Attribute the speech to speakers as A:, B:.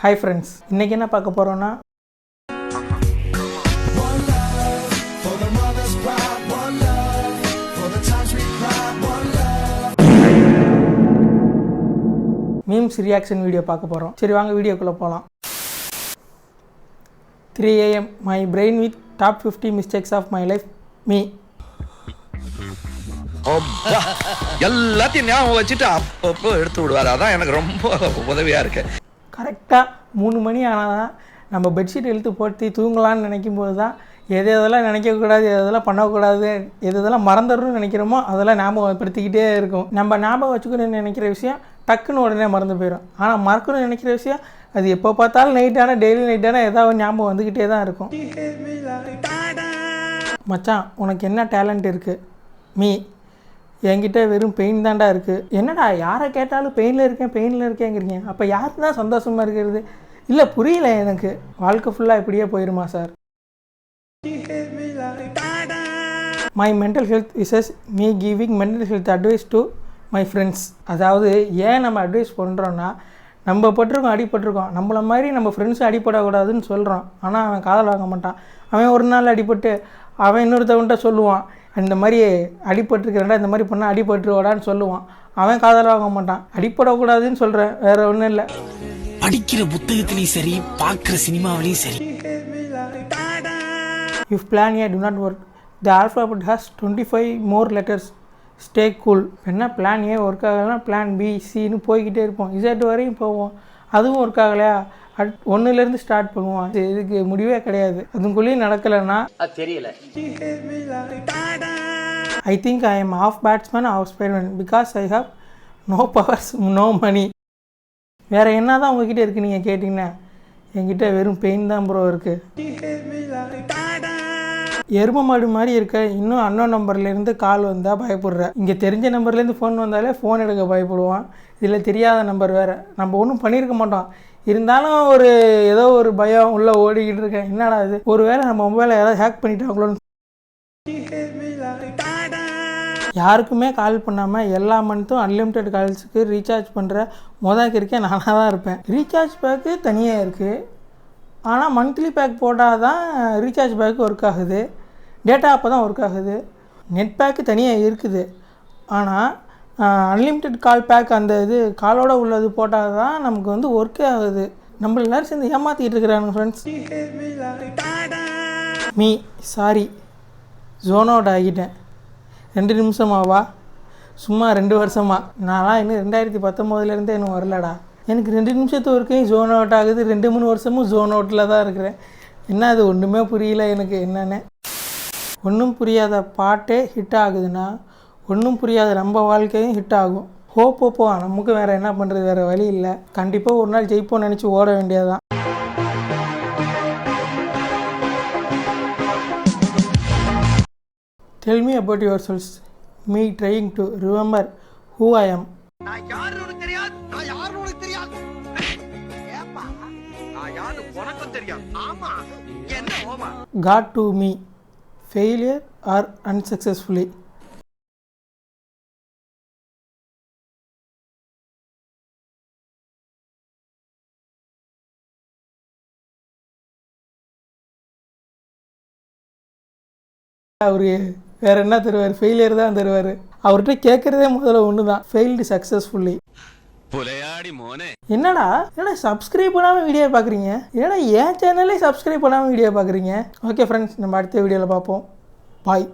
A: Hi friends, இன்றைக்கி என்ன பார்க்க போகிறோன்னா மீம்ஸ் ரியாக்ஷன் வீடியோ பார்க்க போகிறோம். சரி வாங்க வீடியோக்குள்ளே போகலாம். 3 AM my brain with top 50 mistakes of my life me.
B: எல்லாத்தையும் ஞாபகம் வச்சுட்டு அப்பப்போ எடுத்து விடுவார். அதான் எனக்கு ரொம்ப உதவியாக இருக்கு.
A: கரெக்டாக 3 மணி ஆனால் தான் நம்ம பெட்ஷீட் இழுத்து போட்டு தூங்கலான்னு நினைக்கும் போது தான் எதெல்லாம் நினைக்கக்கூடாது, எதெல்லாம் பண்ணக்கூடாது, எதெல்லாம் மறந்துடணும்னு நினைக்கிறோமோ அதெல்லாம் ஞாபகப்படுத்திக்கிட்டே இருக்கும். நம்ம ஞாபகம் வச்சுக்கணும்னு நினைக்கிற விஷயம் டக்குன்னு உடனே மறந்து போயிடும். ஆனால் மறக்கணும்னு நினைக்கிற விஷயம் அது எப்போ பார்த்தாலும் நைட்டான டெய்லி நைட்டான ஏதாவது ஞாபகம் வந்துக்கிட்டே தான் இருக்கும். மச்சான், உனக்கு என்ன டேலண்ட் இருக்குது? மீ, என்கிட்ட வெறும் பெயின் தாண்டா இருக்குது. என்னடா யாரை கேட்டாலும் பெயினில் இருக்கேங்கிறீங்க. அப்போ யாருக்கு தான் சந்தோஷமாக இருக்கிறது? இல்லை, புரியல எனக்கு. வாழ்க்கை ஃபுல்லாக இப்படியே போயிடுமா sir? My mental health versus me giving mental health advice to my friends. அதாவது ஏன் நம்ம அட்வைஸ் பண்ணுறோன்னா, நம்ம அடிபட்டிருக்கோம், நம்மள மாதிரி நம்ம ஃப்ரெண்ட்ஸும் அடிப்படக்கூடாதுன்னு சொல்கிறோம். ஆனால் அவன் காதல் வாங்க மாட்டான். அவன் ஒரு நாள் அடிபட்டு அவன் இன்னொருத்தவன்ட்ட சொல்லுவான், இந்த மாதிரி அடிபட்டுருக்கிறேன்டா, இந்த மாதிரி பண்ணால் அடிபட்டுருவாடான்னு சொல்லுவான். அவன் காதல் வாங்க மாட்டான். அடிப்படக்கூடாதுன்னு சொல்கிறேன், வேறு ஒன்றும் இல்லை.
C: படிக்கிற புத்தகத்திலையும் சரி, பார்க்குற சினிமாவிலையும் சரி.
A: If plan A do not work, the alphabet has 25 more letters. Stay cool. என்ன பிளான் ஏ ஒர்க் ஆகலைன்னா பிளான் பி சின்னு போய்கிட்டே இருப்போம். இசட் வரையும் போவோம். அதுவும் ஒர்க் ஆகலையா 1லேருந்து ஸ்டார்ட் பண்ணுவோம். இதுக்கு முடிவே கிடையாது. அதுக்குள்ளேயும் நடக்கலைன்னா
D: தெரியல.
A: I think I am half Batman half Spiderman because I have no powers no money. வேறு என்ன தான் உங்ககிட்ட இருக்குது நீங்கள் கேட்டிங்கன்னா, என்கிட்ட வெறும் பெயின் தான் ப்ரோ இருக்குது. எரும மாடு மாதிரி இருக்க. இன்னும் அன்னோன் நம்பர்லேருந்து கால் வந்தால் பயப்படுறேன். இங்கே தெரிஞ்ச நம்பர்லேருந்து ஃபோன் வந்தாலே ஃபோன் எடுக்க பயப்படுவான். இதில் தெரியாத நம்பர் வேறு. நம்ம ஒன்றும் பண்ணியிருக்க மாட்டோம், இருந்தாலும் ஏதோ ஒரு பயம் உள்ளே ஓடிக்கிட்டு இருக்கேன். என்னடா இது, ஒரு வேளை நம்ம மொபைலை யாராவது ஹேக் பண்ணிட்டாங்களோன்னு. யாருக்குமே கால் பண்ணாமல் எல்லா மந்த்தும் அன்லிமிட்டெட் கால்ஸுக்கு ரீசார்ஜ் பண்ணுற இருக்கேன் நானாக தான் இருப்பேன். ரீசார்ஜ் பேக்கு தனியாக இருக்குது, ஆனால் மந்த்லி பேக் போட்டால் தான் ரீசார்ஜ் பேக்கு ஒர்க் ஆகுது, டேட்டா அப்போ தான் ஒர்க் ஆகுது. நெட் பேக்கு தனியாக இருக்குது, ஆனால் அன்லிமிட்டெட் கால் பேக் அந்த காலோடு உள்ளது போட்டால் தான் நமக்கு ஒர்க்கே ஆகுது. நம்ம எல்லோரும் சேர்ந்து ஏமாற்றிக்கிட்டு இருக்கிறாங்க friends. Me sorry, zone out ஆகிட்டேன். 2 நிமிஷமாவா? சும்மா 2 வருஷமா? நான்லாம் இன்னும் 2019 இன்னும் வரலடா. எனக்கு 2 நிமிஷத்து வரைக்கும் ஜோன் அவுட் ஆகுது. 2-3 வருஷமும் ஜோன் அவுட்டில் தான் இருக்கிறேன். என்ன அது ஒன்றுமே புரியல எனக்கு என்னென்னு. ஒன்றும் புரியாத பாட்டே ஹிட் ஆகுதுன்னா, ஒன்றும் புரியாத நம்ம வாழ்க்கையும் ஹிட் ஆகும். போ நமக்கு வேறு என்ன பண்ணுறது, வேறு வழி இல்லை. கண்டிப்பாக ஒரு நாள் ஜெயிப்போன்னு நினச்சி ஓட வேண்டியதுதான். Tell me about yourselves. Me trying to remember who I am. Got to me. Failure or unsuccessfully. அவரு வேறு என்ன தருவார்? ஃபெயிலியர் தான் தருவார். அவர்கிட்ட கேட்குறதே முதல்ல ஒன்று தான், ஃபெயில்டு சக்ஸஸ்ஃபுல்லி. என்னடா சப்ஸ்கிரைப் பண்ணாமல் வீடியோ பார்க்குறீங்க? ஏன்னா என் சேனல்லே சப்ஸ்கிரைப் பண்ணாமல் வீடியோ பார்க்குறீங்க. ஓகே ஃப்ரெண்ட்ஸ், நம்ம அடுத்த வீடியோவில் பார்ப்போம். பாய்.